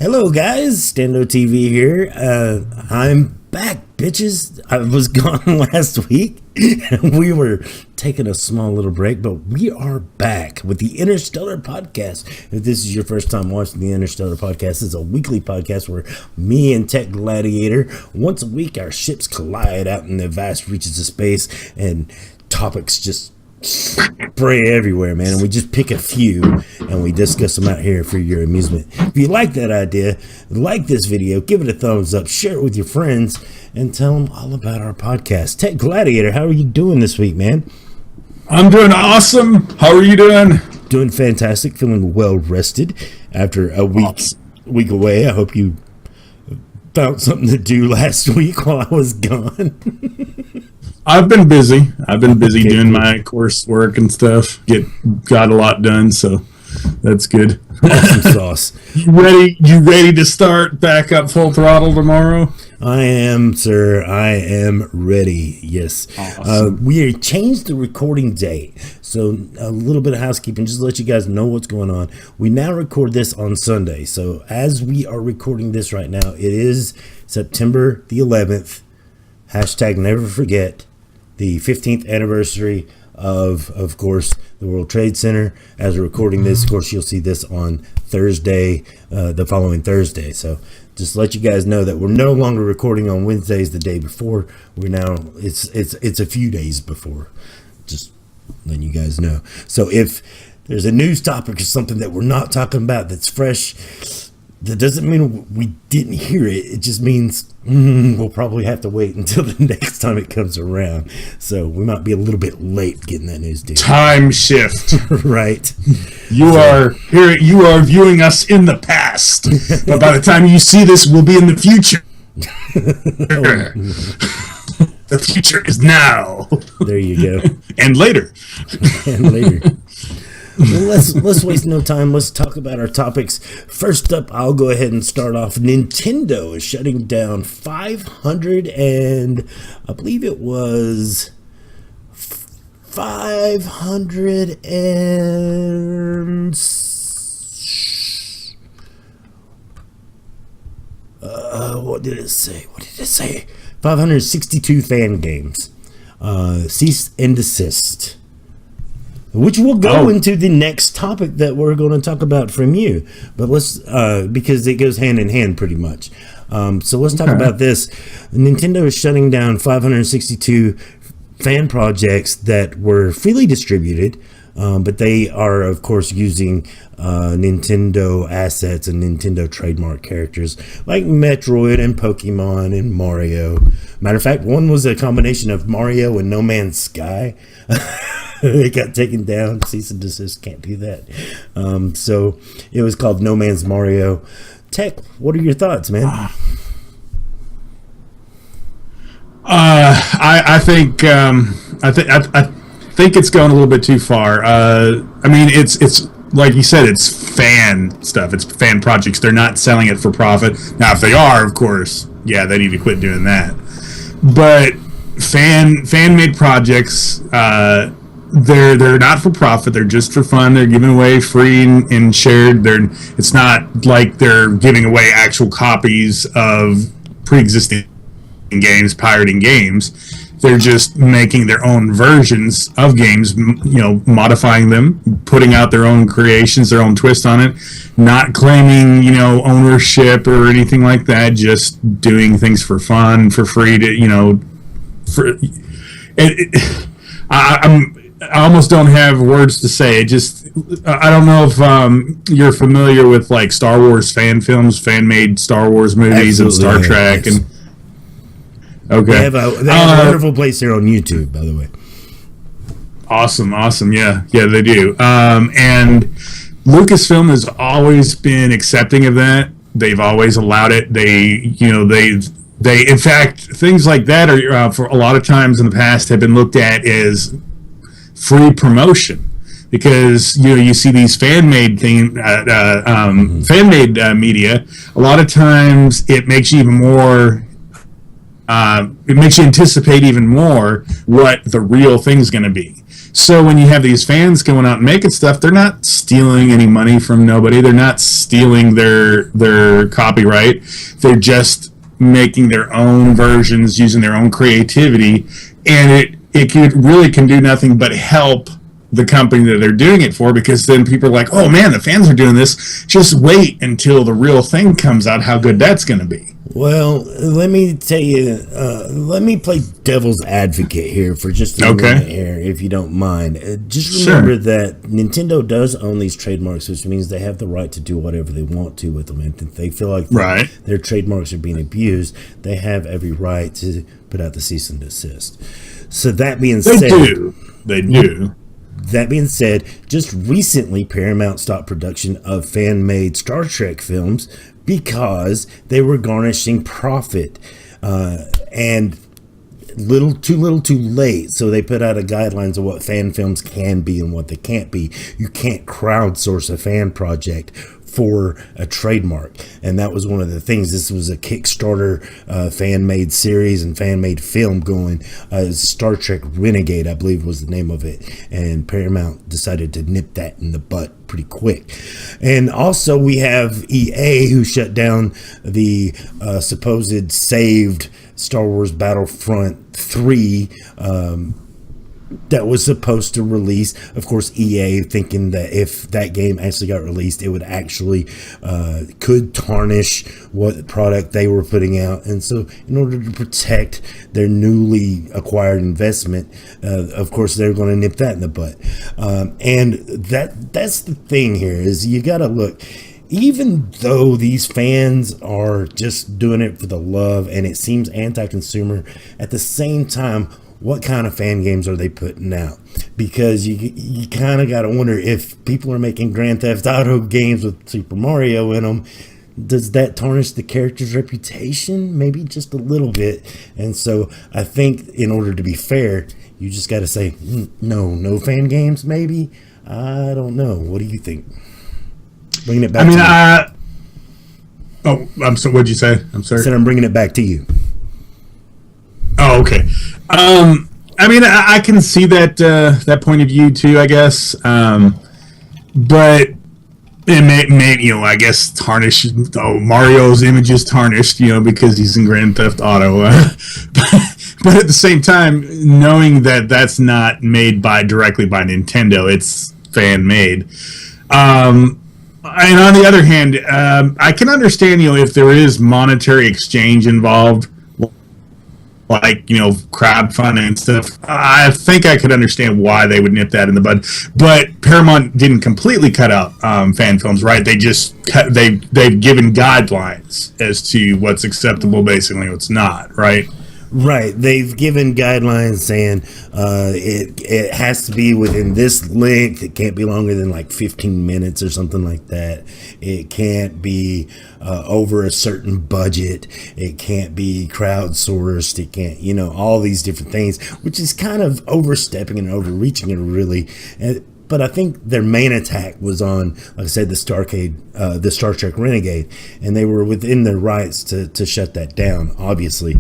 Hello guys, Stando TV here. I'm back, bitches. I was gone last week. We were taking a small little break, but we are back with the Interstellar Podcast. If this is your first time watching the Interstellar Podcast, it's a weekly podcast where me and Techgladiator, once a week, our ships collide out in the vast reaches of space and topics just spray everywhere, man, and we just pick a few and we discuss them out here for your amusement. If you like that idea, like this video, give it a thumbs up, share it with your friends, and tell them all about our podcast. Techgladiator, how are you doing this week, man? I'm doing awesome. How are you doing? Doing fantastic, feeling well rested after a week away. I hope you found something to do last week while I was gone. I've been busy. Doing my coursework and stuff. Got a lot done, so that's good. Awesome sauce. You ready to start back up full throttle tomorrow? I am, sir. I am ready. Yes. Awesome. We changed the recording date. So a little bit of housekeeping, just to let you guys know what's going on. We now record this on Sunday. So as we are recording this right now, it is September the 11th. Hashtag never forget. The 15th anniversary of course, the World Trade Center. As we're recording this, of course, you'll see this on Thursday, the following Thursday. So just let you guys know that we're no longer recording on Wednesdays the day before. It's a few days before. Just letting you guys know. So if there's a news topic or something that we're not talking about that's fresh, that doesn't mean we didn't hear it. It just means we'll probably have to wait until the next time it comes around. So we might be a little bit late getting that news, dude. Time shift. Right. You are viewing us in the past. But by the time you see this, we'll be in the future. The future is now. There you go. And later. And later. Well, let's waste no time. Let's talk about our topics. First up, I'll go ahead and start off. Nintendo is shutting down 500 and I believe it was 500 and what did it say? 562 fan games. Cease and desist. Which will go into the next topic that we're going to talk about from you. But let's, because it goes hand in hand pretty much. So let's talk about this. Nintendo is shutting down 562 fan projects that were freely distributed, but they are, of course, using Nintendo assets and Nintendo trademark characters like Metroid and Pokemon and Mario. Matter of fact, one was a combination of Mario and No Man's Sky. It got taken down. Cease and desist, can't do that. So it was called No Man's Mario. Tech, what are your thoughts, man? I think it's going a little bit too far. I mean, it's like you said, it's fan stuff. It's fan projects. They're not selling it for profit. Now, if they are, of course, yeah, they need to quit doing that. But fan made projects. They're not for profit. They're just for fun. They're given away free and shared. It's not like they're giving away actual copies of pre-existing games, pirating games. They're just making their own versions of games, modifying them, putting out their own creations, their own twist on it, not claiming, ownership or anything like that, just doing things for fun, for free I almost don't have words to say. I don't know if you're familiar with like Star Wars fan films, fan-made Star Wars movies. Absolutely, and Star Trek. Yes. And okay, they have a wonderful place here on YouTube, by the way. Awesome, yeah, they do. And Lucasfilm has always been accepting of that. They've always allowed it. They in fact, things like that are for a lot of times in the past have been looked at as free promotion, because you see these fan-made media. A lot of times it makes you even more. It makes you anticipate even more what the real thing's going to be. So when you have these fans going out and making stuff, they're not stealing any money from nobody. They're not stealing their copyright. They're just making their own versions using their own creativity, and it really can do nothing but help the company that they're doing it for, because then people are like, oh man, the fans are doing this. Just wait until the real thing comes out, how good that's going to be. Well, let me tell you, let me play devil's advocate here for just a minute here, if you don't mind. Just remember that Nintendo does own these trademarks, which means they have the right to do whatever they want to with them. And if they feel like their trademarks are being abused, they have every right to put out the cease and desist. So that being said... They do. That being said, just recently Paramount stopped production of fan-made Star Trek films because they were garnishing profit, and too little too late. So they put out a guidelines of what fan films can be and what they can't be. You can't crowdsource a fan project for a trademark, and that was one of the things. This was a Kickstarter fan-made series and fan-made film going. Star Trek Renegade, I believe, was the name of it, and Paramount decided to nip that in the butt pretty quick. And also we have EA, who shut down the supposed saved Star Wars Battlefront 3 that was supposed to release. Of course, EA thinking that if that game actually got released, it would actually could tarnish what product they were putting out. And so in order to protect their newly acquired investment, of course, they're going to nip that in the butt. And that's the thing here, is you got to look. Even though these fans are just doing it for the love and it seems anti-consumer, at the same time, what kind of fan games are they putting out? Because you kind of got to wonder, if people are making Grand Theft Auto games with Super Mario in them, does that tarnish the character's reputation? Maybe just a little bit. And so I think in order to be fair, you just got to say, no fan games, maybe? I don't know. What do you think? Bringing it back to you. I'm sorry. What'd you say? I'm sorry. I said I'm bringing it back to you. Oh, okay. I mean, I can see that point of view too, I guess. But it may I guess tarnish. Mario's image is tarnished, because he's in Grand Theft Auto. But at the same time, knowing that that's not made directly by Nintendo, it's fan made. And on the other hand, I can understand, if there is monetary exchange involved, like, crowdfunding and stuff. I think I could understand why they would nip that in the bud. But Paramount didn't completely cut out fan films, right? They just they've given guidelines as to what's acceptable, basically, what's not, right? Right. They've given guidelines saying it has to be within this length. It can't be longer than like 15 minutes or something like that. It can't be over a certain budget. It can't be crowdsourced. It can't, all these different things, which is kind of overstepping and overreaching it, really. But I think their main attack was on, like I said, the Star Trek Renegade, and they were within their rights to shut that down, obviously.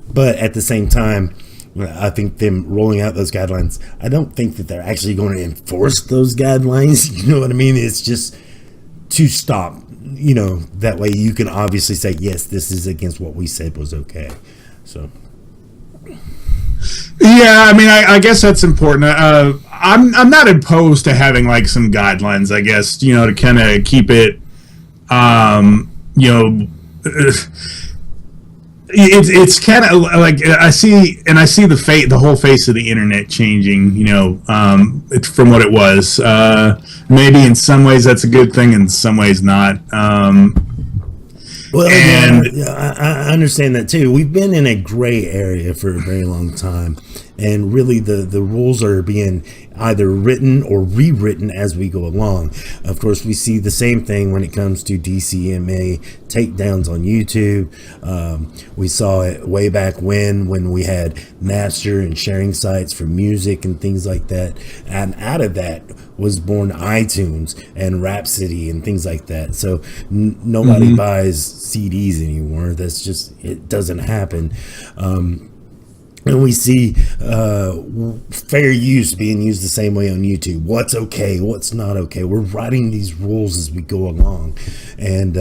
But at the same time, I think them rolling out those guidelines, I don't think that they're actually going to enforce those guidelines. You know what I mean? It's just to stop, that way you can obviously say, yes, this is against what we said was okay. So. Yeah, I mean, I guess that's important. I'm not opposed to having like some guidelines, I guess, to kind of keep it, It's kind of like I see the whole face of the internet changing, from what it was. Maybe in some ways that's a good thing, in some ways not. Well, I understand that too. We've been in a gray area for a very long time, and really the rules are being either written or rewritten as we go along. Of course, we see the same thing when it comes to DCMA takedowns on YouTube. We saw it way back when we had Napster and sharing sites for music and things like that. And out of that was born iTunes and Rhapsody and things like that. So nobody buys CDs anymore. That's just, it doesn't happen. and we see fair use being used the same way on YouTube. What's okay, what's not okay. We're writing these rules as we go along, and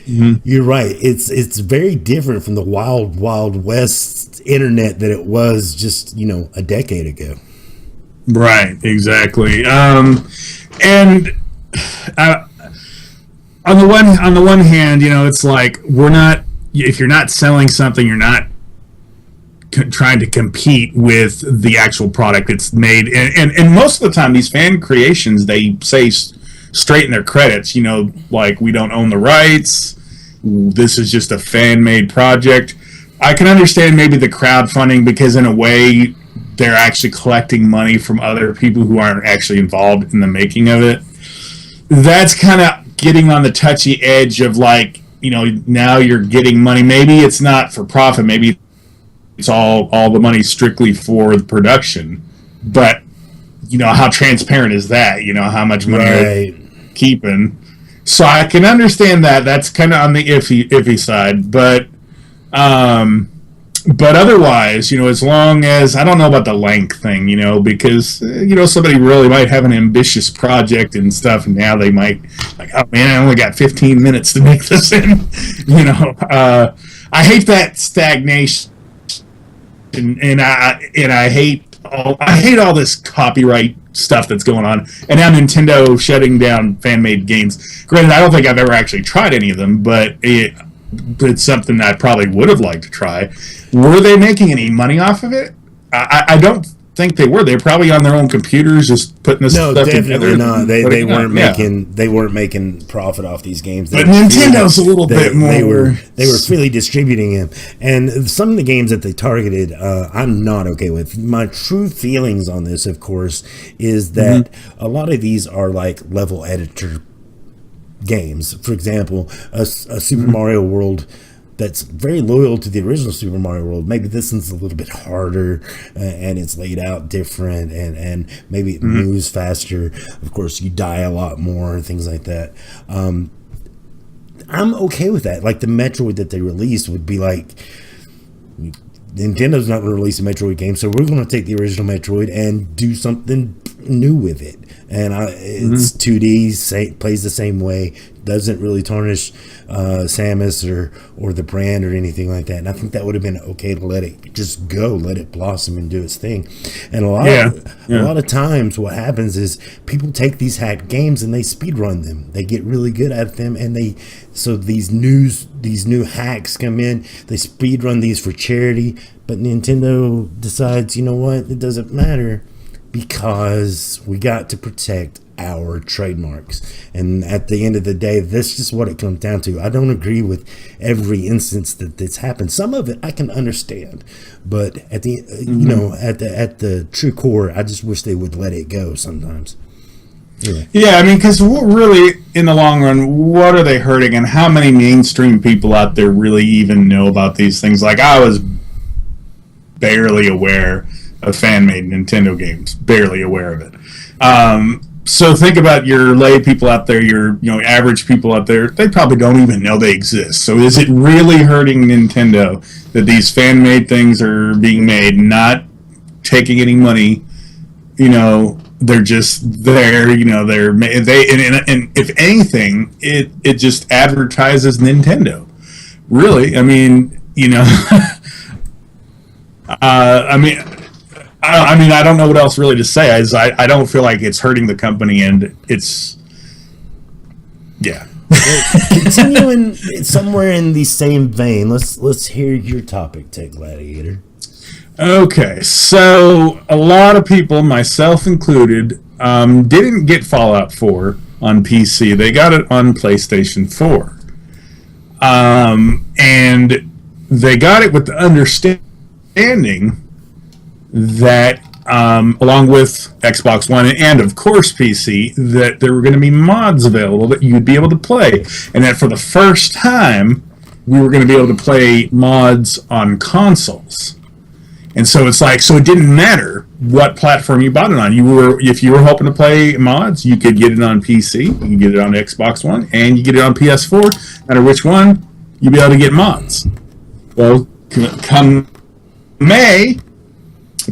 you're right. It's very different from the wild, wild west internet that it was just a decade ago. Right, exactly. And on the one hand, it's like we're not. If you're not selling something, you're not trying to compete with the actual product it's made. And most of the time, these fan creations, they say straight in their credits, like, we don't own the rights. This is just a fan-made project. I can understand maybe the crowdfunding, because in a way, they're actually collecting money from other people who aren't actually involved in the making of it. That's kind of getting on the touchy edge of, like, now you're getting money. Maybe it's not for profit. Maybe it's all the money strictly for the production. But, how transparent is that? How much money are keeping? So I can understand that. That's kind of on the iffy side. But otherwise, as long as, I don't know about the length thing, because, somebody really might have an ambitious project and stuff, and now they might, like, oh man, I only got 15 minutes to make this in, I hate that stagnation, and I hate all this copyright stuff that's going on, and now Nintendo shutting down fan-made games. Granted, I don't think I've ever actually tried any of them, but it's something I probably would have liked to try. Were they making any money off of it? I don't think they were. They were probably on their own computers just putting this stuff together. No, definitely not. They weren't making profit off these games. But Nintendo's a little bit more. They were freely distributing them, and some of the games that they targeted, I'm not okay with. My true feelings on this, of course, is that a lot of these are like level editor games. For example, a Super Mario World that's very loyal to the original Super Mario World. Maybe this one's a little bit harder, and it's laid out different, and maybe it moves faster. Of course, you die a lot more, and things like that. I'm okay with that. Like the Metroid that they released would be like, Nintendo's not going to release a Metroid game, so we're going to take the original Metroid and do something new with it. And it's 2D, plays the same way, doesn't really tarnish Samus or the brand or anything like that. And I think that would have been okay to let it just go, let it blossom and do its thing. And a lot of times what happens is people take these hacked games and they speedrun them. They get really good at them, and so these new hacks come in, they speedrun these for charity, but Nintendo decides, you know what, it doesn't matter, because we got to protect our trademarks. And at the end of the day, that's just what it comes down to. I don't agree with every instance that this happened. Some of it I can understand, but at the at the true core, I just wish they would let it go sometimes. Yeah, I mean, because really, in the long run, what are they hurting, and how many mainstream people out there really even know about these things? Like, I was barely aware of fan-made Nintendo games, barely aware of it. So think about your lay people out there, your average people out there. They probably don't even know they exist. So is it really hurting Nintendo that these fan-made things are being made, not taking any money? They're just there. And if anything, it just advertises Nintendo. Really, I mean, I don't know what else really to say. I don't feel like it's hurting the company, and it's, yeah. Continuing somewhere in the same vein, let's hear your topic, Techgladiator. Okay, so a lot of people, myself included, didn't get Fallout 4 on PC. They got it on PlayStation 4. And they got it with the understanding that, along with Xbox One and, of course, PC, that there were going to be mods available that you'd be able to play. And that for the first time, we were going to be able to play mods on consoles. And so it's like, so it didn't matter what platform you bought it on. If you were hoping to play mods, you could get it on PC, you could get it on Xbox One, and you get it on PS4. No matter which one, you'd be able to get mods. Well, come May,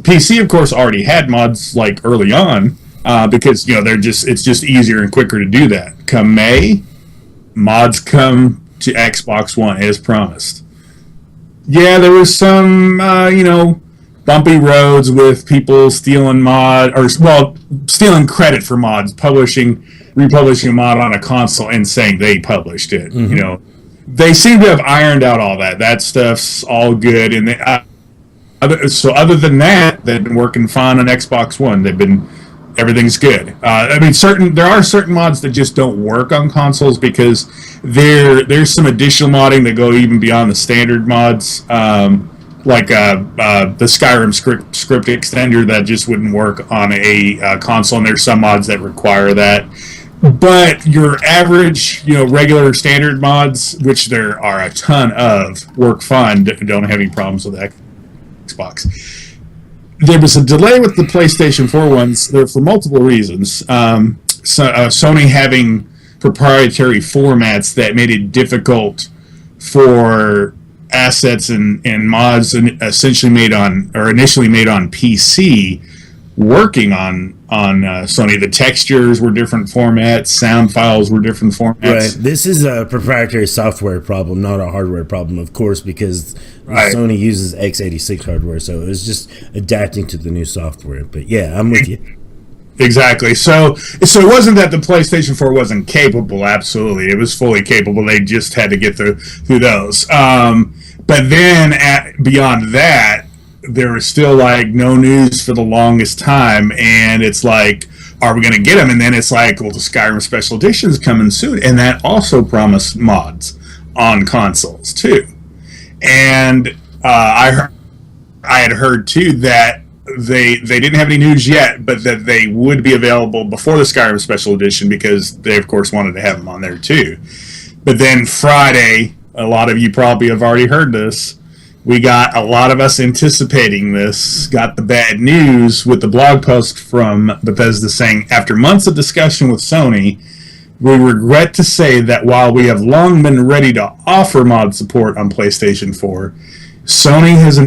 PC, of course, already had mods like early on because it's just easier and quicker to do that. Come May, mods come to Xbox One as promised. Yeah, there was some bumpy roads with people stealing stealing credit for mods, republishing a mod on a console and saying they published it. Mm-hmm. They seem to have ironed out all that. That stuff's all good, and other than that, they've been working fine on Xbox One. Everything's good. There are certain mods that just don't work on consoles because there's some additional modding that go even beyond the standard mods, like the Skyrim script extender that just wouldn't work on a console, and there's some mods that require that. But your average, regular standard mods, which there are a ton of, work fine. Don't have any problems with Xbox. There was a delay with the PlayStation 4 ones there for multiple reasons. Sony having proprietary formats that made it difficult for assets and mods initially made on PC working on Sony. The textures were different formats, sound files were different formats. Right. This is a proprietary software problem, not a hardware problem, of course, because Sony uses x86 hardware, so it was just adapting to the new software. But yeah, I'm with you. Exactly. So it wasn't that the PlayStation 4 wasn't capable. Absolutely, it was fully capable. They just had to get through those. But then beyond that, there was still no news for the longest time, and it's like, are we going to get them? And then it's like, well, the Skyrim Special Edition is coming soon, and that also promised mods on consoles too. And I had heard too that they didn't have any news yet, but that they would be available before the Skyrim Special Edition because they, of course, wanted to have them on there too. But then Friday, a lot of you probably have already heard this. We got a lot of us anticipating this, got the bad news with the blog post from Bethesda saying, after months of discussion with Sony, we regret to say that while we have long been ready to offer mod support on PlayStation 4, Sony has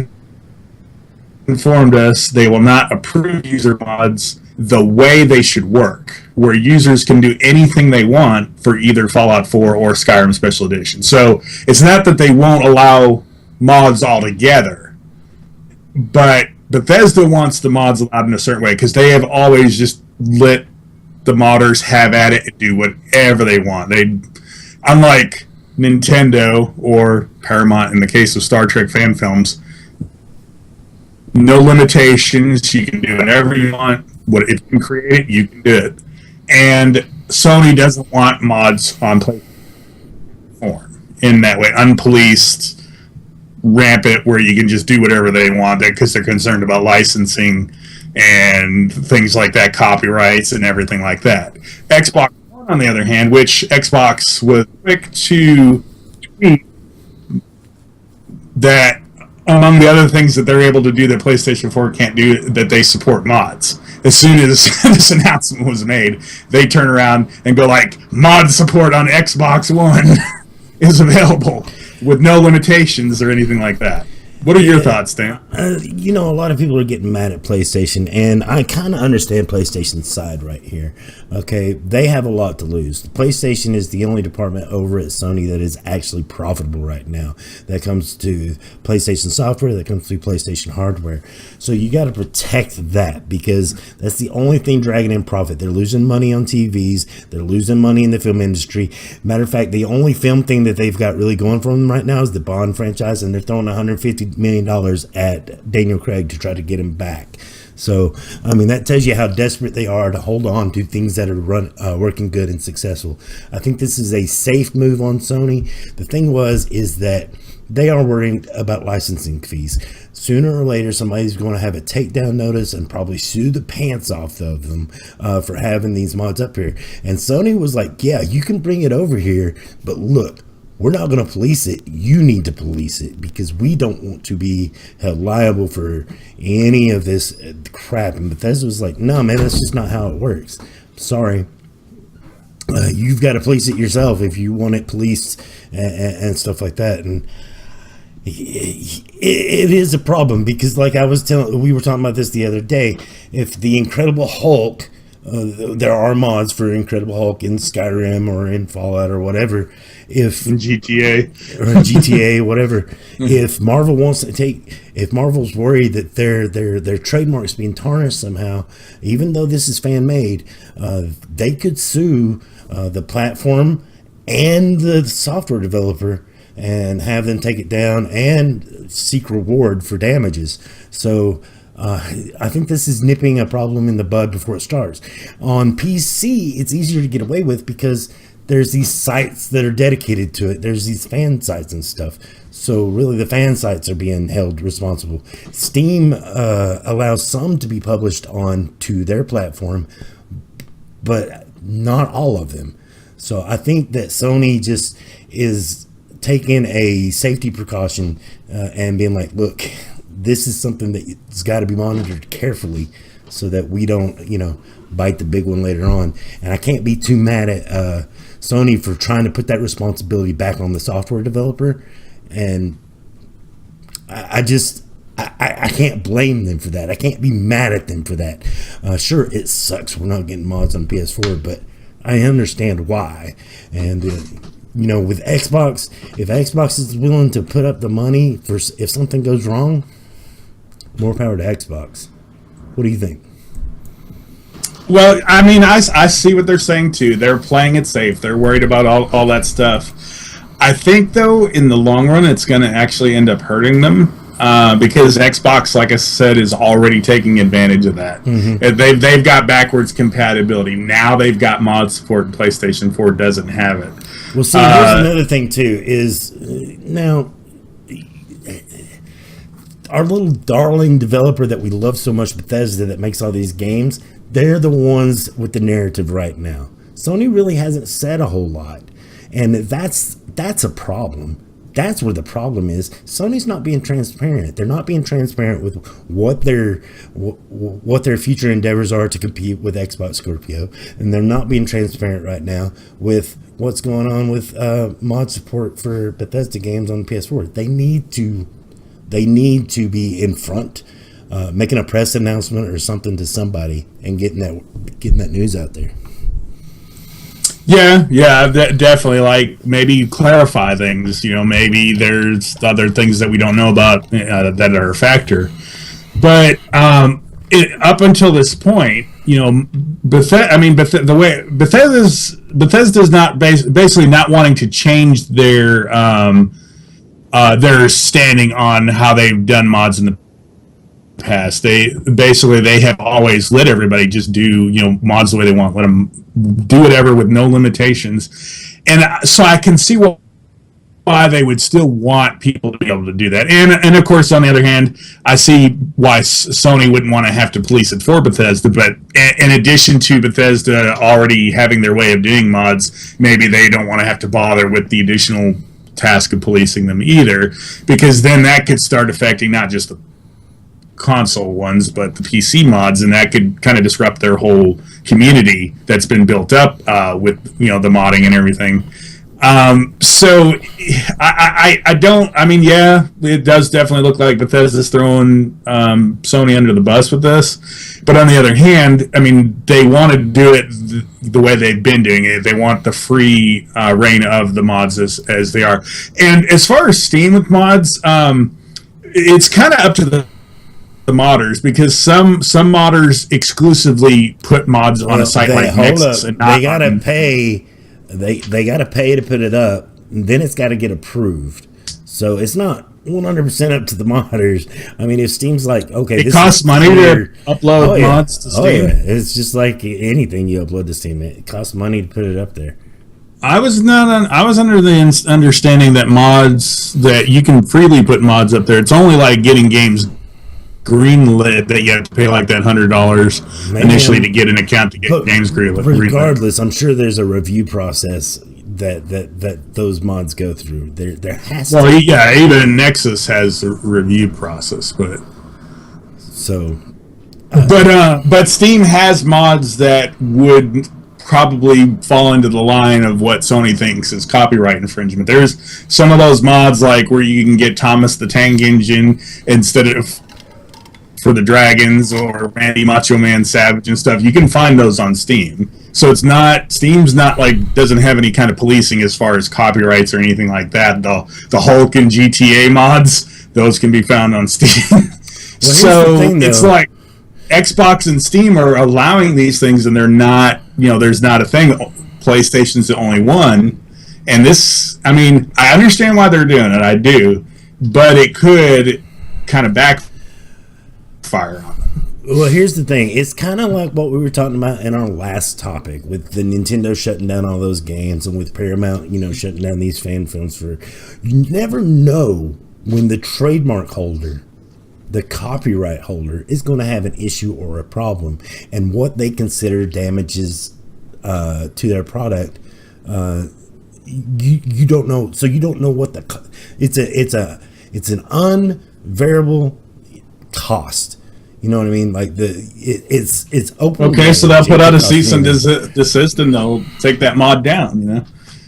informed us they will not approve user mods the way they should work, where users can do anything they want for either Fallout 4 or Skyrim Special Edition. So it's not that they won't allow mods altogether, but Bethesda wants the mods allowed in a certain way because they have always just let the modders have at it and do whatever they want. Unlike Nintendo or Paramount in the case of Star Trek fan films, no limitations. You can do whatever you want. If you can create it, you can do it. And Sony doesn't want mods on PlayStation in that way, unpoliced, rampant, where you can just do whatever they want because they're concerned about licensing and things like that, copyrights and everything like that. Xbox One, on the other hand, which Xbox was quick to tweet that among the other things that they're able to do that PlayStation 4 can't do, that they support mods. As soon as this announcement was made, they turn around and go mod support on Xbox One is available with no limitations or anything like that. What are your thoughts, Dan? A lot of people are getting mad at PlayStation, and I kind of understand PlayStation's side right here. Okay, they have a lot to lose. PlayStation is the only department over at Sony that is actually profitable right now. That comes to PlayStation software, that comes to PlayStation hardware. So you got to protect that because that's the only thing dragging in profit. They're losing money on TVs. They're losing money in the film industry. Matter of fact, the only film thing that they've got really going for them right now is the Bond franchise, and they're throwing $150 million at Daniel Craig to try to get him back. So, that tells you how desperate they are to hold on to things that are working good and successful. I think this is a safe move on Sony. The thing is that they are worried about licensing fees. Sooner or later, somebody's going to have a takedown notice and probably sue the pants off of them for having these mods up here. And Sony was like, yeah, you can bring it over here, but look, we're not going to police it. You need to police it because we don't want to be held liable for any of this crap. And Bethesda was like, no, man, that's just not how it works. Sorry. You've got to police it yourself if you want it policed and stuff like that. And it is a problem because, like we were talking about this the other day. If the Incredible Hulk, there are mods for Incredible Hulk in Skyrim or in Fallout or whatever. If GTA, whatever. If Marvel's worried that their trademark's being tarnished somehow, even though this is fan made, they could sue the platform and the software developer and have them take it down and seek reward for damages. So I think this is nipping a problem in the bud before it starts. On PC, it's easier to get away with because there's these sites that are dedicated to it. There's these fan sites and stuff. So really the fan sites are being held responsible. Steam allows some to be published onto their platform, but not all of them. So I think that Sony just is taking a safety precaution and being like, look, this is something that's got to be monitored carefully so that we don't, bite the big one later on. And I can't be too mad at Sony for trying to put that responsibility back on the software developer. And I can't blame them for that. I can't be mad at them for that. Sure, it sucks we're not getting mods on PS4, but I understand why. And with Xbox, if Xbox is willing to put up the money for if something goes wrong, more power to Xbox. What do you think? Well, I mean, I see what they're saying too. They're playing it safe. They're worried about all that stuff. I think, though, in the long run, it's going to actually end up hurting them because Xbox, like I said, is already taking advantage of that. Mm-hmm. They've got backwards compatibility. Now they've got mod support, and PlayStation 4 doesn't have it. Well, see, here's another thing, too, is now our little darling developer that we love so much, Bethesda, that makes all these games, they're the ones with the narrative right now. Sony really hasn't said a whole lot, and that's a problem. That's where the problem is. Sony's not being transparent. They're not being transparent with what their future endeavors are to compete with Xbox Scorpio, and they're not being transparent right now with what's going on with mod support for Bethesda games on PS4. They need to be in front, making a press announcement or something to somebody and getting that news out there. Yeah, definitely. Like maybe clarify things. Maybe there's other things that we don't know about that are a factor. But up until this point, Bethesda's not basically not wanting to change their standing on how they've done mods in the past. They have always let everybody just do mods the way they want, let them do whatever with no limitations, and so I can see why they would still want people to be able to do that. And of course, on the other hand, I see why Sony wouldn't want to have to police it for Bethesda. But in addition to Bethesda already having their way of doing mods, maybe they don't want to have to bother with the additional task of policing them either, because then that could start affecting not just the console ones but the PC mods, and that could kind of disrupt their whole community that's been built up with the modding and everything. So it does definitely look like Bethesda's throwing Sony under the bus with this. But on the other hand, I mean, they want to do it the way they've been doing it. They want the free reign of the mods as they are. And as far as Steam with mods, it's kind of up to the modders, because some modders exclusively put mods on a site like Nexus. They gotta pay. They got to pay to put it up, and then it's got to get approved. So it's not 100% up to the modders. I mean, if Steam's like, okay, it costs money to upload mods to Steam. Oh, yeah. It's just like anything you upload to Steam. It costs money to put it up there. I was under the understanding that mods, that you can freely put mods up there. It's only like getting games greenlit that you have to pay like that $100 initially to get an account to get games greenlit. Regardless, I'm sure there's a review process that those mods go through. There has to. Well, yeah, even Nexus has a review process, but so. But Steam has mods that would probably fall into the line of what Sony thinks is copyright infringement. There's some of those mods like where you can get Thomas the Tank Engine instead of for the Dragons, or Randy Macho Man Savage and stuff. You can find those on Steam. So it's not, Steam's not like, doesn't have any kind of policing as far as copyrights or anything like that. The Hulk and GTA mods, those can be found on Steam. So it's like Xbox and Steam are allowing these things, and they're not, there's not a thing. PlayStation's the only one. And this, I mean, I understand why they're doing it, I do, but it could kind of backfire on them. Well, here's the thing. It's kind of like what we were talking about in our last topic with the Nintendo shutting down all those games, and with Paramount, shutting down these fan films for... You never know when the trademark holder, the copyright holder, is going to have an issue or a problem, and what they consider damages to their product. You don't know. So you don't know what it's an unvariable cost. You know what I mean? Like it's open. Okay, so they'll put out a cease and desist, and they'll take that mod down.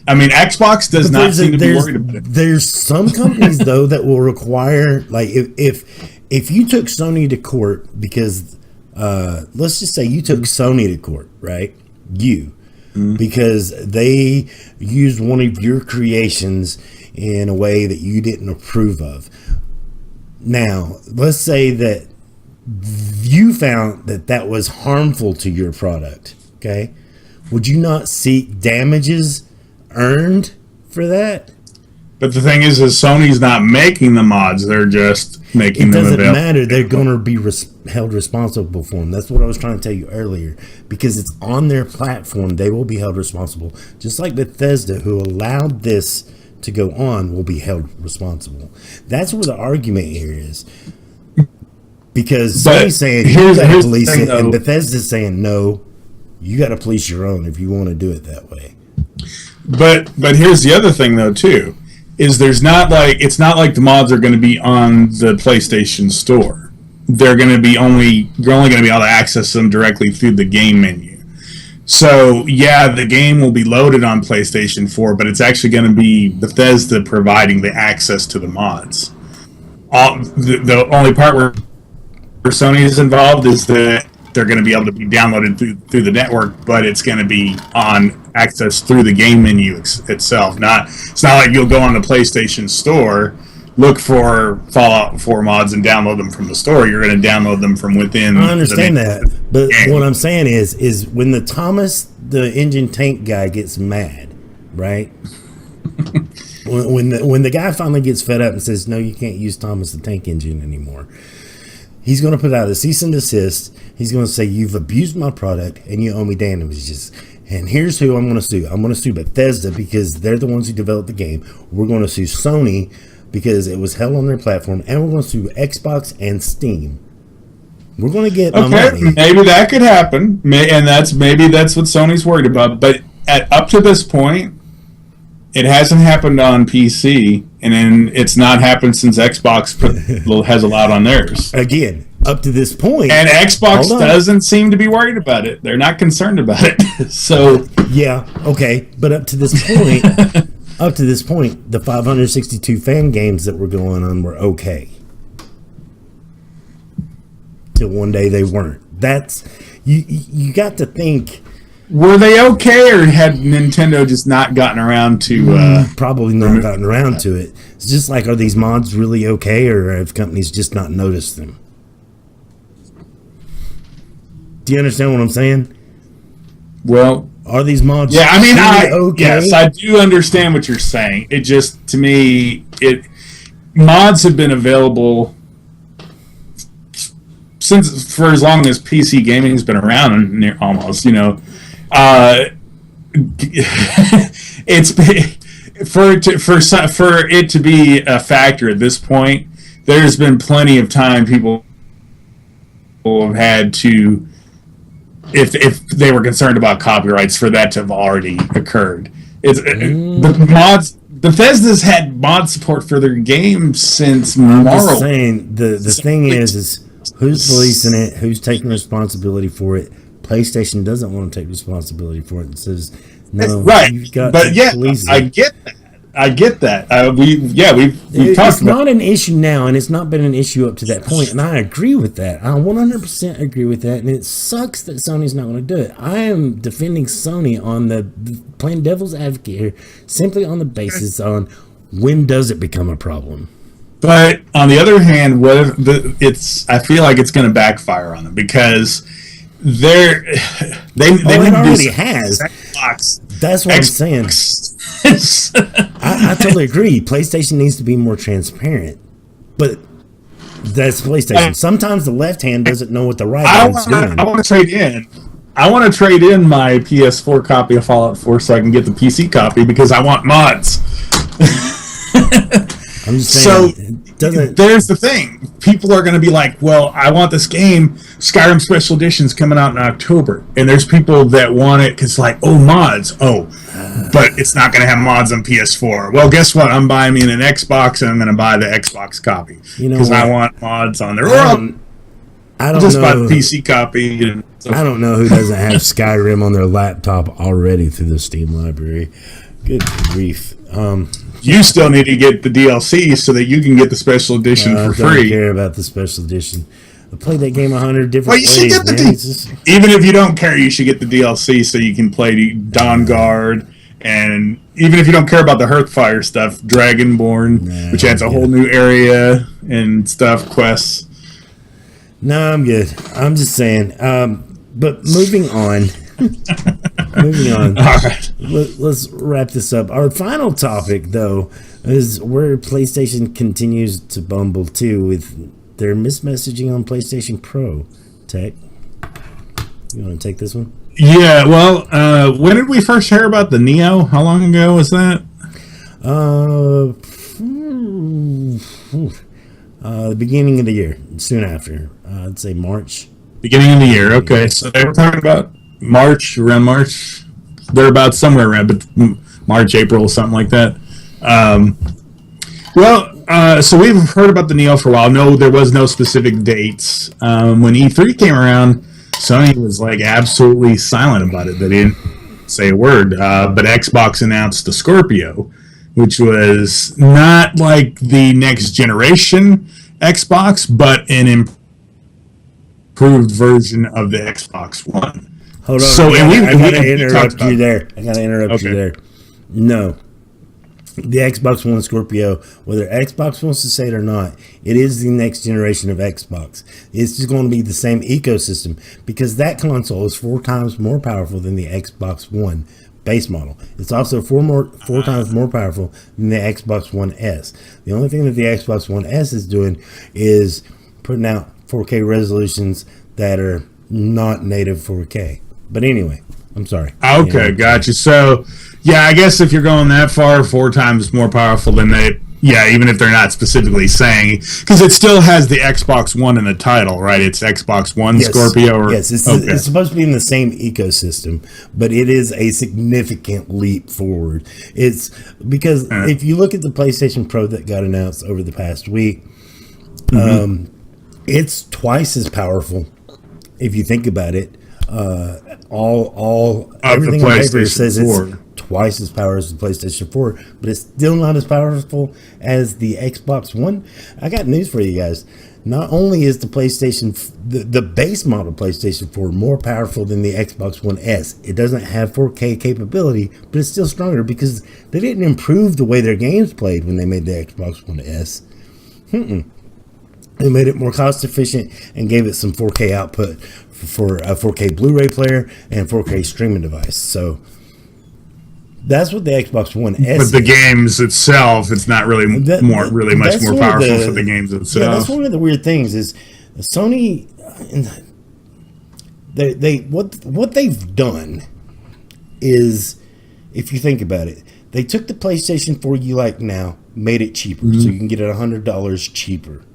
I mean, Xbox does not seem to be worried about it. There's some companies though that will require, like, if you took Sony to court because let's just say you took Sony to court, right? Because they used one of your creations in a way that you didn't approve of. Now, let's say that you found that was harmful to your product, okay? Would you not seek damages earned for that? But the thing is Sony's not making the mods; they're just making them available. It doesn't matter. They're going to be held responsible for them. That's what I was trying to tell you earlier. Because it's on their platform, they will be held responsible. Just like Bethesda, who allowed this to go on, will be held responsible. That's where the argument here is. Because Sony's saying you got to police it, and Bethesda's saying no, you got to police your own if you want to do it that way. But here's the other thing though too, is it's not like the mods are going to be on the PlayStation Store. You're only going to be able to access them directly through the game menu. So yeah, the game will be loaded on PlayStation 4, but it's actually going to be Bethesda providing the access to the mods. The only part where Sony is involved is that they're going to be able to be downloaded through the network, but it's going to be on access through the game menu itself. It's not like you'll go on the PlayStation Store, look for Fallout 4 mods, and download them from the store. You're going to download them from within. I understand that, but what I'm saying is when the Thomas the Engine Tank guy gets mad, right? when the guy finally gets fed up and says, "No, you can't use Thomas the Tank Engine anymore," he's going to put out a cease and desist. He's going to say, "You've abused my product and you owe me damages. And here's who I'm going to sue. I'm going to sue Bethesda because they're the ones who developed the game. We're going to sue Sony because it was held on their platform. And we're going to sue Xbox and Steam. We're going to get my money." Maybe that could happen. And maybe that's what Sony's worried about. But up to this point, it hasn't happened on PC, and then it's not happened since Xbox has allowed on theirs. Again, up to this point, and Xbox doesn't seem to be worried about it. They're not concerned about it. So yeah, okay, but up to this point, the 562 fan games that were going on were okay. Till one day they weren't. That's you got to think. Were they okay, or had Nintendo just not gotten around to... probably not gotten around to it. It's just like, are these mods really okay, or have companies just not noticed them? Do you understand what I'm saying? Well... Are these mods okay? Yes, I do understand what you're saying. It just, to me, mods have been available for as long as PC gaming has been around, almost, it's for it to be a factor at this point. There's been plenty of time people have had to, if they were concerned about copyrights, for that to have already occurred. The mods. Bethesda's had mod support for their games since Morrowind. I'm just saying the thing is who's policing it? Who's taking responsibility for it? PlayStation doesn't want to take responsibility for it and says, "No, right." you've got But to yeah, police it." I get that. I get that. We've talked It's about. not an issue now, and it's not been an issue up to that point, and I agree with that. I 100% agree with that, and it sucks that Sony's not going to do it. I am defending Sony on the playing devil's advocate here, simply on the basis on when does it become a problem. But on the other hand, I feel like it's going to backfire on them because they it already has. Xbox. That's what I'm saying. I totally agree. PlayStation needs to be more transparent, but that's PlayStation. Sometimes the left hand doesn't know what the right hand's doing. I want to trade in. I want to trade in my PS4 copy of Fallout 4 so I can get the PC copy because I want mods. I'm just saying. There's the thing. People are going to be like, well, I want this game. Skyrim Special Edition's coming out in October. And there's people that want it because, like, oh, mods. Oh, but it's not going to have mods on PS4. Well, guess what? I'm buying me an Xbox, and I'm going to buy the Xbox copy. Because I want mods on there. I don't just buy the PC copy. I don't know who doesn't have Skyrim on their laptop already through the Steam library. Good grief. You still need to get the DLC so that you can get the special edition for free. I don't care about the special edition. I played that game 100 different ways. Even if you don't care, you should get the DLC so you can play Dawn Guard. And even if you don't care about the Hearthfire stuff, Dragonborn, which adds a whole new area and stuff, quests. No, I'm good. I'm just saying. But moving on. Moving on. All right. Let's wrap this up. Our final topic, though, is where PlayStation continues to bumble, too, with their mismessaging on PlayStation Pro. Tech, you want to take this one? Yeah, well, when did we first hear about the Neo? How long ago was that? The beginning of the year, soon after. I'd say March. Beginning of the year, okay. So they were talking about around March. They're about somewhere around March, April, something like that. So we've heard about the Neo for a while. No, there was no specific dates. When E3 came around, Sony was like absolutely silent about it. They didn't say a word. But Xbox announced the Scorpio, which was not like the next generation Xbox, but an improved version of the Xbox One. Hold on. I gotta interrupt you there. No. The Xbox One Scorpio, whether Xbox wants to say it or not, it is the next generation of Xbox. It's just going to be the same ecosystem because that console is 4 times more powerful than the Xbox One base model. It's also 4 times more powerful than the Xbox One S. The only thing that the Xbox One S is doing is putting out 4K resolutions that are not native 4K. But anyway, I'm sorry. Okay, gotcha. So, yeah, I guess if you're going that far, 4 times more powerful than even if they're not specifically saying, because it still has the Xbox One in the title, right? It's Xbox One Scorpio? Yes, it's supposed to be in the same ecosystem, but it is a significant leap forward. It's because if you look at the PlayStation Pro that got announced over the past week, it's twice as powerful if you think about it. Everything on paper says it's twice as powerful as the PlayStation 4, but it's still not as powerful as the Xbox One. I got news for you guys. Not only is the base model PlayStation 4 more powerful than the Xbox One S, it doesn't have 4K capability, but it's still stronger because they didn't improve the way their games played when they made the Xbox One S. They made it more cost efficient and gave it some 4K output for a 4K Blu-ray player and 4K streaming device. So that's what the Xbox One S is. But the games itself, it's not really much more powerful for the games itself. Yeah, that's one of the weird things is Sony. What they've done is, if you think about it, they took the PlayStation 4 you like now, made it cheaper, so you can get it $100 cheaper.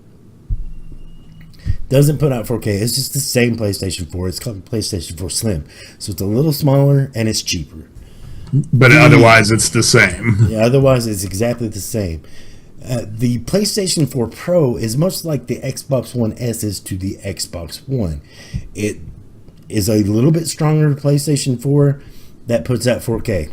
Doesn't put out 4K. It's just the same PlayStation 4. It's called PlayStation 4 Slim. So it's a little smaller and it's cheaper. But otherwise it's the same. Yeah, otherwise it's exactly the same. The PlayStation 4 Pro is much like the Xbox One S is to the Xbox One. It is a little bit stronger than PlayStation 4 that puts out 4K.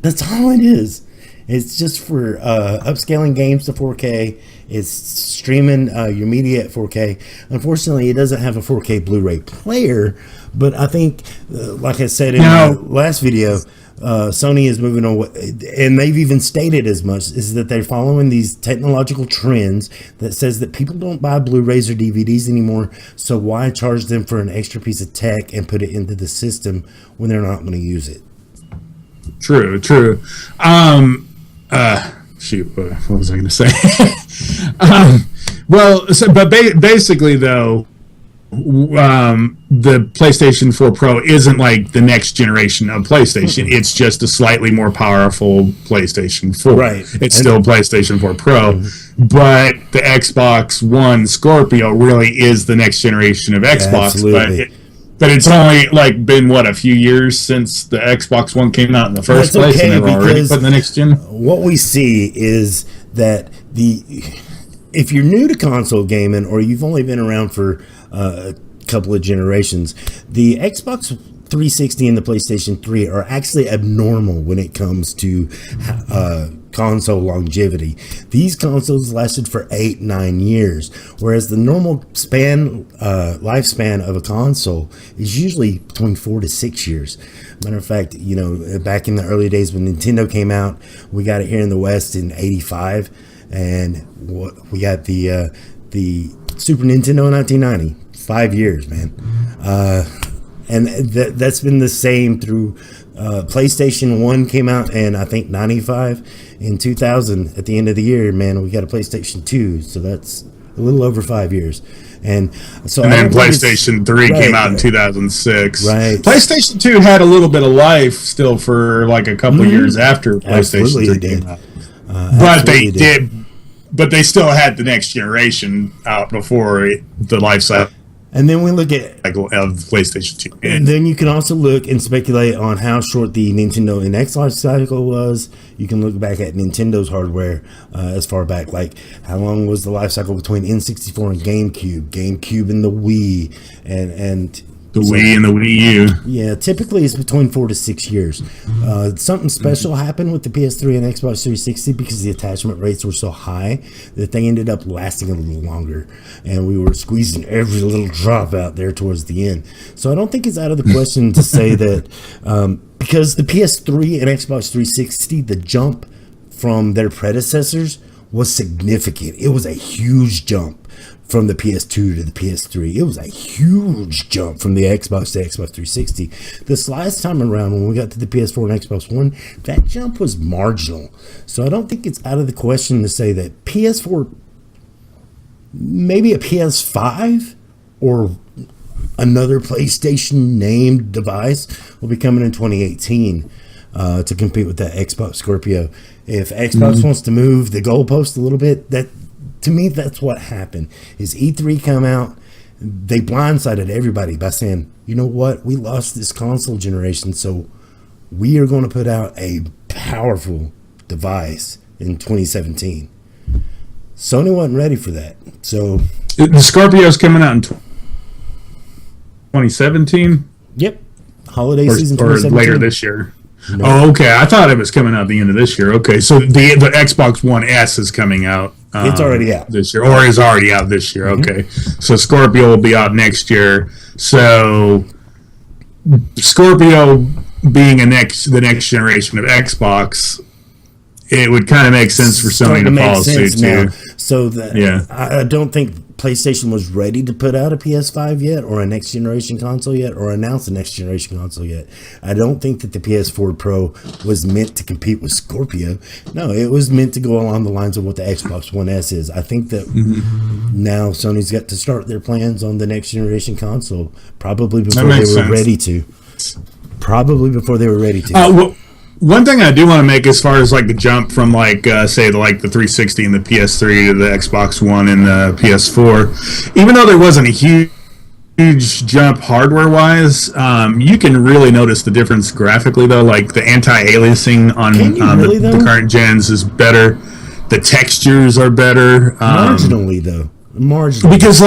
That's all it is. It's just for upscaling games to 4K. It's streaming your media at 4K. Unfortunately, it doesn't have a 4K Blu-ray player, but I think, like I said in my last video, Sony is moving on, and they've even stated as much, is that they're following these technological trends that says that people don't buy Blu-rays or DVDs anymore, so why charge them for an extra piece of tech and put it into the system when they're not going to use it? True. Shoot, what was I going to say? Basically, though, the PlayStation 4 Pro isn't like the next generation of PlayStation. It's just a slightly more powerful PlayStation 4. Right. It's still PlayStation 4 Pro, but the Xbox One Scorpio really is the next generation of Xbox. Absolutely. But it's only like been a few years since the Xbox One came out in the first place, and they're already putting the next gen. What we see is that if you're new to console gaming or you've only been around for a couple of generations, the Xbox 360 and the PlayStation 3 are actually abnormal when it comes to console longevity. These consoles lasted for 8-9 years, whereas the normal lifespan of a console is usually between 4 to 6 years. Matter of fact, back in the early days when Nintendo came out, we got it here in the West in '85, and we got the Super Nintendo in 1990. 5 years, man. And that's been the same through PlayStation 1 came out in, I think, 95. In 2000, at the end of the year, man, we got a PlayStation 2. So that's a little over 5 years. And then PlayStation 3 came out in 2006. Right. PlayStation 2 had a little bit of life still for like a couple years after PlayStation 3 came out. But they still had the next generation out before the life cycle. And then we look at of PlayStation 2. And then you can also look and speculate on how short the Nintendo NX life cycle was. You can look back at Nintendo's hardware as far back, like how long was the life cycle between N64 and GameCube and the Wii, and the Wii and the Wii U. Yeah, typically it's between 4 to 6 years. Something special happened with the PS3 and Xbox 360 because the attachment rates were so high that they ended up lasting a little longer, and we were squeezing every little drop out there towards the end. So I don't think it's out of the question to say that because the PS3 and Xbox 360, the jump from their predecessors was significant. It was a huge jump from the PS2 to the PS3. It was a huge jump from the Xbox to Xbox 360. This last time around, when we got to the PS4 and Xbox One, that jump was marginal. So I don't think it's out of the question to say that PS4, maybe a PS5 or another PlayStation named device will be coming in 2018 to compete with that Xbox Scorpio. If Xbox wants to move the goalpost a little bit, to me, that's what happened. Is E3 come out, they blindsided everybody by saying, you know what, we lost this console generation, so we are going to put out a powerful device in 2017. Sony wasn't ready for that. So the Scorpio's coming out in 2017? Yep. Holiday season 2017. Or later this year. No. Oh, okay. I thought it was coming out at the end of this year. Okay, so the Xbox One S is coming out. It's already out this year, or is already out this year. Okay, so Scorpio will be out next year. So Scorpio being the next generation of Xbox, it would kind of make sense for Sony to follow suit too. So I don't think PlayStation was ready to put out a PS5 yet, or a next generation console yet, or announce a next generation console yet. I don't think that the PS4 Pro was meant to compete with Scorpio. No, it was meant to go along the lines of what the Xbox One S is. I think that now Sony's got to start their plans on the next generation console, probably before they were ready to. Probably before they were ready to. One thing I do want to make as far as like the jump from say the 360 and the PS3 to the Xbox One and the PS4, even though there wasn't a huge jump hardware wise, you can really notice the difference graphically though. Like the anti-aliasing on the current gens is better. The textures are better. Marginally though. marginally. Because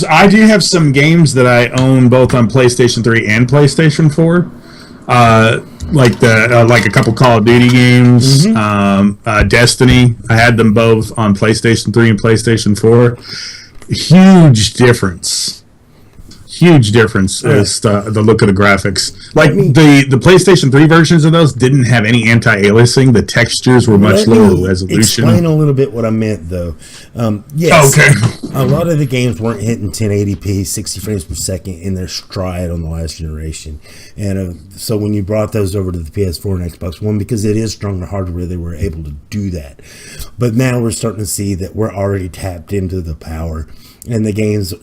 I do have some games that I own both on PlayStation 3 and PlayStation 4. Like a couple Call of Duty games, Destiny. I had them both on PlayStation 3 and PlayStation 4. Huge difference is the look of the graphics. Like the PlayStation 3 versions of those didn't have any anti-aliasing. The textures were much lower resolution. Explain a little bit what I meant, though. Yes, okay. A lot of the games weren't hitting 1080p, 60 frames per second in their stride on the last generation. And so when you brought those over to the PS4 and Xbox One, because it is stronger hardware, they were able to do that. But now we're starting to see that we're already tapped into the power, and the games,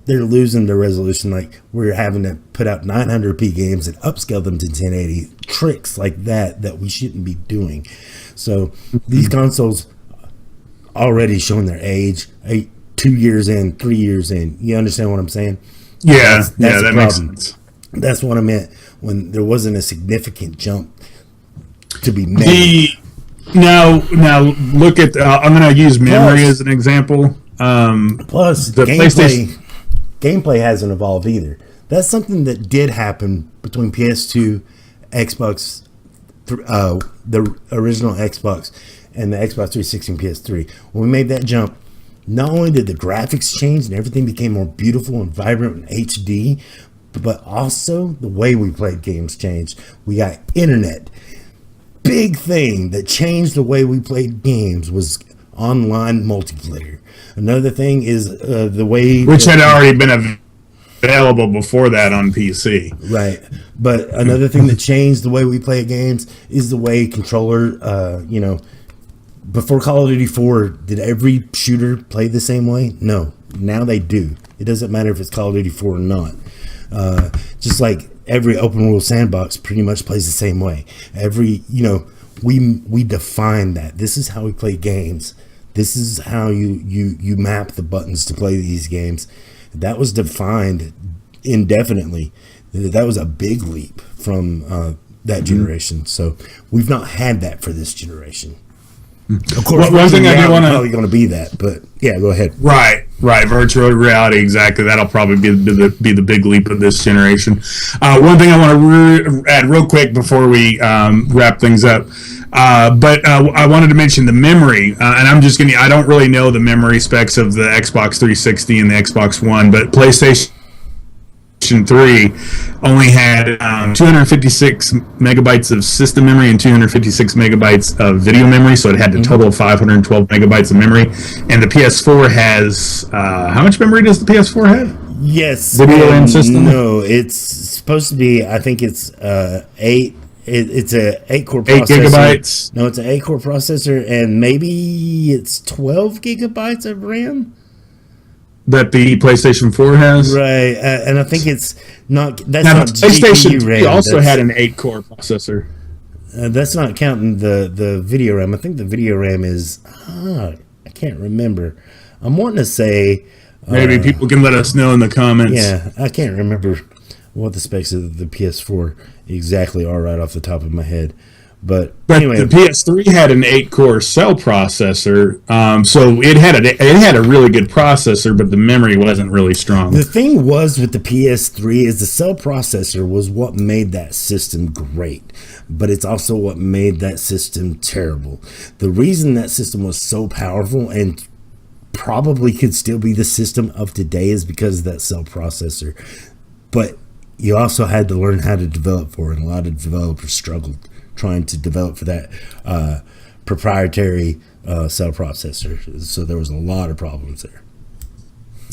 they're losing their resolution. Like, we're having to put out 900p games and upscale them to 1080. Tricks like that we shouldn't be doing. So these consoles already showing their age, 2 years in, 3 years in. You understand what I'm saying? Yeah, that makes sense. That's what I meant when there wasn't a significant jump to be made. Now look at. I'm going to use memory as an example. Plus, the gameplay hasn't evolved either. That's something that did happen between PS2, Xbox, the original Xbox, and the Xbox 360 and PS3. When we made that jump, not only did the graphics change and everything became more beautiful and vibrant and HD, but also the way we played games changed. We got internet. Big thing that changed the way we played games was online multiplayer. Another thing is the way... Which had already been available before that on PC. Right. But another thing that changed the way we play games is the way controller, before Call of Duty 4, did every shooter play the same way? No. Now they do. It doesn't matter if it's Call of Duty 4 or not. Just like every open world sandbox pretty much plays the same way. We define that. This is how we play games. This is how you map the buttons to play these games. That was defined indefinitely. That was a big leap from that generation. So we've not had that for this generation. Of course, one thing I do want to probably going to be that, but yeah, go ahead. Right. Virtual reality, exactly. That'll probably be the big leap of this generation. One thing I want to add real quick before we wrap things up. But I wanted to mention the memory, and I don't really know the memory specs of the Xbox 360 and the Xbox One, but PlayStation 3 only had 256 megabytes of system memory and 256 megabytes of video memory, so it had a total of 512 megabytes of memory. And the PS4 has how much memory does the PS4 have? Yes, video and system. No, it's supposed to be. I think it's 8. It's a 8-core processor. 8 gigabytes. No, it's an 8-core processor, and maybe it's 12 gigabytes of RAM. That the PlayStation 4 has, right? And I think it's not. That's now, not PlayStation 3 RAM. also had an 8-core processor. That's not counting the video RAM. I think the video RAM is. I can't remember. I'm wanting to say. Maybe people can let us know in the comments. Yeah, I can't remember what the specs of the PS4 exactly are right off the top of my head. But anyway, the PS3 had an 8-core cell processor, so it had a really good processor, but the memory wasn't really strong. The thing was with the PS3 is the cell processor was what made that system great, but it's also what made that system terrible. The reason that system was so powerful and probably could still be the system of today is because of that cell processor. But you also had to learn how to develop for it, and a lot of developers struggled trying to develop for that proprietary cell processor. So there was a lot of problems there.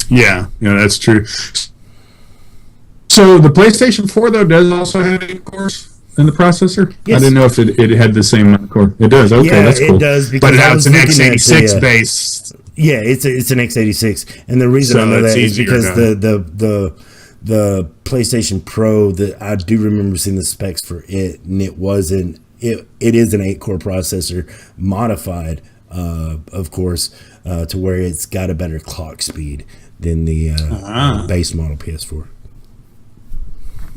Yeah, that's true. So the PlayStation 4, though, does also have 8 cores in the processor? Yes. I didn't know if it had the same core. It does. Okay, yeah, that's cool. It does, but it's an x86 base. Yeah, it's an x86, and the reason I know that is because the PlayStation Pro, that I do remember seeing the specs for it, and it is an 8-core processor modified, of course, to where it's got a better clock speed than the base model PS4.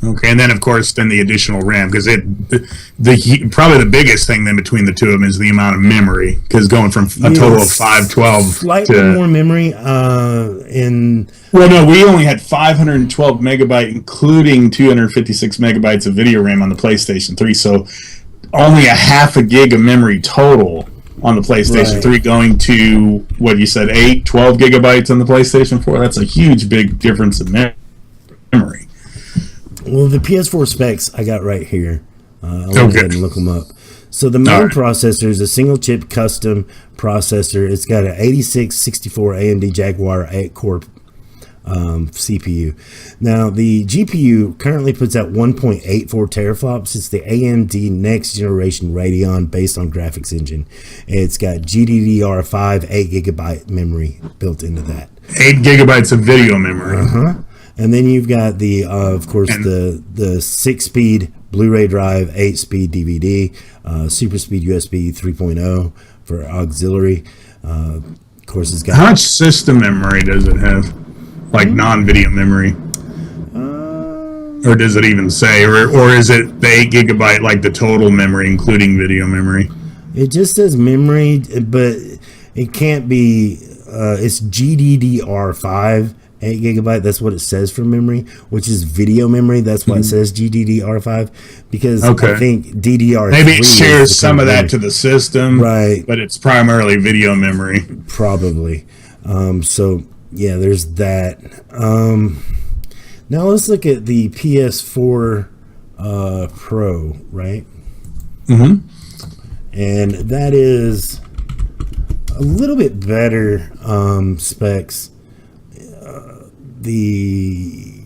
Okay, and then of course, then the additional RAM, because probably the biggest thing then between the two of them is the amount of memory, because going from a total of 512 slightly to more memory in. Well, no, we only had 512 megabyte, including 256 megabytes of video RAM on the PlayStation 3. So only a half a gig of memory total on the PlayStation 3, going to what you said, 12 gigabytes on the PlayStation 4. That's a huge, big difference in memory. Well, the PS4 specs I got right here. I'll go ahead and look them up. So the main processor is a single chip custom processor. It's got an 8664 AMD Jaguar 8-core CPU. Now, the GPU currently puts out 1.84 teraflops. It's the AMD next generation Radeon based on graphics engine. It's got GDDR5 8 gigabyte memory built into that. 8 gigabytes of video memory. And then you've got the, of course, the 6-speed Blu-ray drive, 8-speed DVD, super speed USB 3.0 for auxiliary. Of course, it's got. How much system memory does it have? Like non-video memory? Or does it even say? Or is it the 8 gigabyte, like the total memory, including video memory? It just says memory, but it can't be. It's GDDR5. 8 gigabyte, that's what it says for memory, which is video memory. That's why it says GDDR5, because I think DDR3 maybe it shares some of that to the system, right? But it's primarily video memory, probably. So yeah, there's that. Now let's look at the PS4 Pro, right? And that is a little bit better specs. The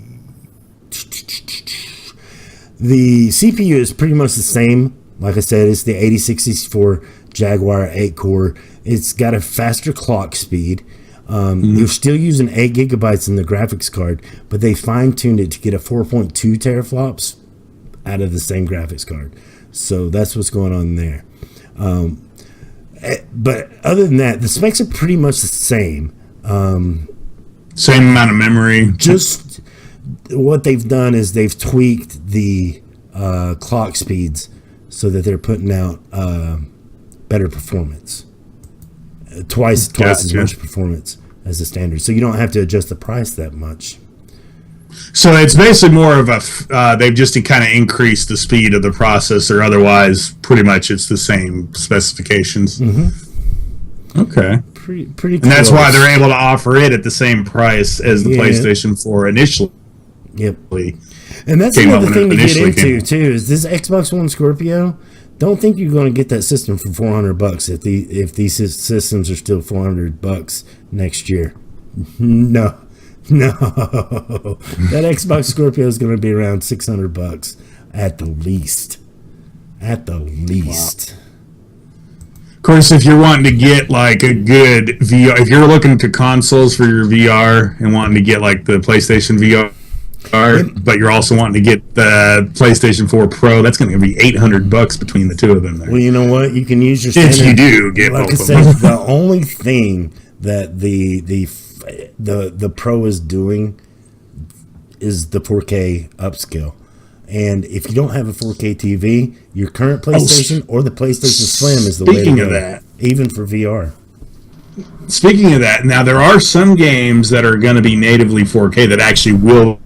CPU is pretty much the same. Like I said, it's the 8064 Jaguar 8-core. It's got a faster clock speed. You're still using 8 gigabytes in the graphics card, but they fine-tuned it to get a 4.2 teraflops out of the same graphics card. So that's what's going on there. But other than that, the specs are pretty much the same. Same amount of memory. Just what they've done is they've tweaked the clock speeds so that they're putting out better performance. Twice as much performance as the standard. So you don't have to adjust the price that much. So it's basically more of a they've just kind of increased the speed of the processor. Otherwise, pretty much it's the same specifications. Okay. Pretty and that's why they're able to offer it at the same price as the PlayStation 4 initially. Yep. And that's another thing to get into too, is this Xbox One Scorpio. Don't think you're going to get that system for $400 if these systems are still $400 next year. No. That Xbox Scorpio is going to be around $600 at the least. Wow. Of course, if you're wanting to get like a good VR, if you're looking to consoles for your VR and wanting to get like the PlayStation VR, but you're also wanting to get the PlayStation 4 Pro, that's going to be $800 between the two of them there. Well, you know what? You can use your standard, if you do get like both I said, the only thing that the Pro is doing is the 4K upscale. And if you don't have a 4K TV, your current PlayStation or the PlayStation Slim is the way to go. Speaking of that, even for VR. Speaking of that, now there are some games that are going to be natively 4K that actually will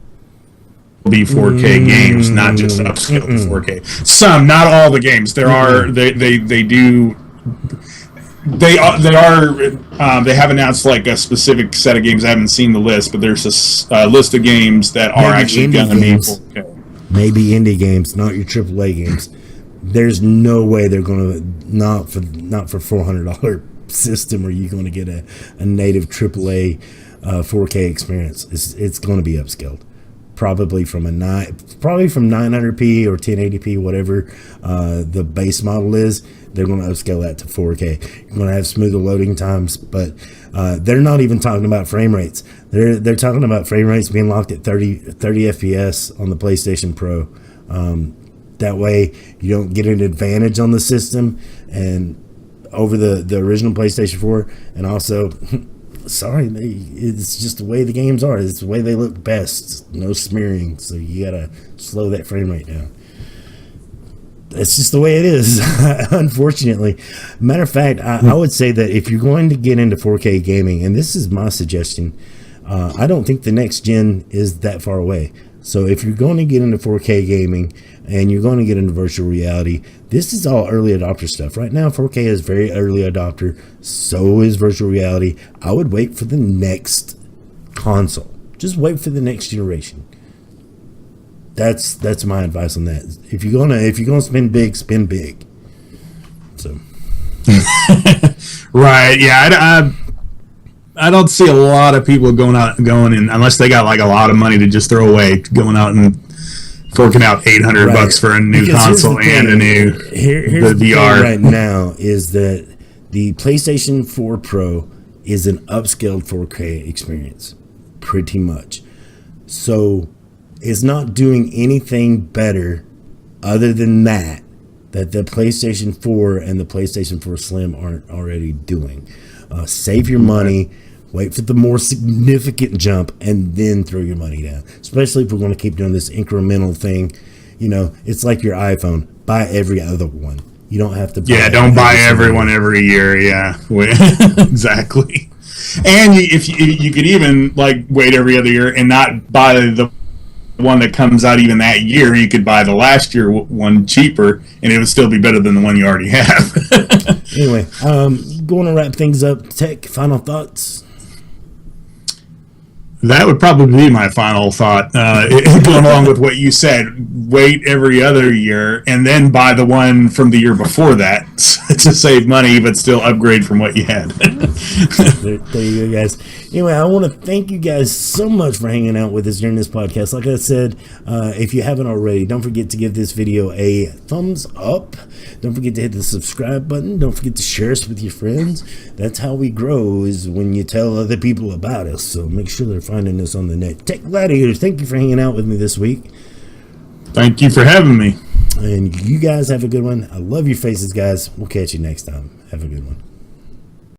be 4K games, not just upscale to 4K. Some, not all the games. There are they have announced like a specific set of games. I haven't seen the list, but there's a list of games that are actually going to be 4K. Maybe indie games, not your AAA games. There's no way they're going to not for $400 system are you going to get a native AAA 4K experience. It's going to be upscaled, probably from 900p or 1080p, whatever the base model is. They're going to upscale that to 4K. You're going to have smoother loading times, but they're not even talking about frame rates. They're talking about frame rates being locked at 30 FPS on the PlayStation Pro. That way, you don't get an advantage on the system and over the original PlayStation 4, and also sorry, it's just the way the games are. It's the way they look best. No smearing, so you gotta slow that frame rate down. It's just the way it is, unfortunately. Matter of fact, I would say that if you're going to get into 4K gaming, and this is my suggestion, I don't think the next gen is that far away. So if you're going to get into 4K gaming and you're going to get into virtual reality, this is all early adopter stuff. Right now, 4K is very early adopter. So is virtual reality. I would wait for the next console. Just wait for the next generation. That's my advice on that. If you're gonna spend big, spend big. So, right? Yeah, I don't see a lot of people going in unless they got like a lot of money to just throw away, going out and forking out $800 for a new console and a new here's the VR. Thing right now is that the PlayStation 4 Pro is an upscaled 4K experience, pretty much. So it's not doing anything better other than that the PlayStation 4 and the PlayStation 4 Slim aren't already doing. Save your money, wait for the more significant jump, and then throw your money down. Especially if we're going to keep doing this incremental thing. You know, it's like your iPhone. Buy every other one. You don't have to buy. Yeah, don't buy everyone every year. Yeah, exactly. And if you could even like wait every other year and not buy the one that comes out even that year, you could buy the last year one cheaper, and it would still be better than the one you already have. Anyway, going to wrap things up. Tech, final thoughts? That would probably be my final thought. Going along with what you said, wait every other year and then buy the one from the year before that to save money, but still upgrade from what you had. There you go, guys. Anyway, I want to thank you guys so much for hanging out with us during this podcast. Like I said, if you haven't already, don't forget to give this video a thumbs up. Don't forget to hit the subscribe button. Don't forget to share us with your friends. That's how we grow, is when you tell other people about us. So make sure they're finding us on the net. Techgladiator, thank you for hanging out with me this week. Thank you for having me. And you guys have a good one. I love your faces, guys. We'll catch you next time. Have a good one.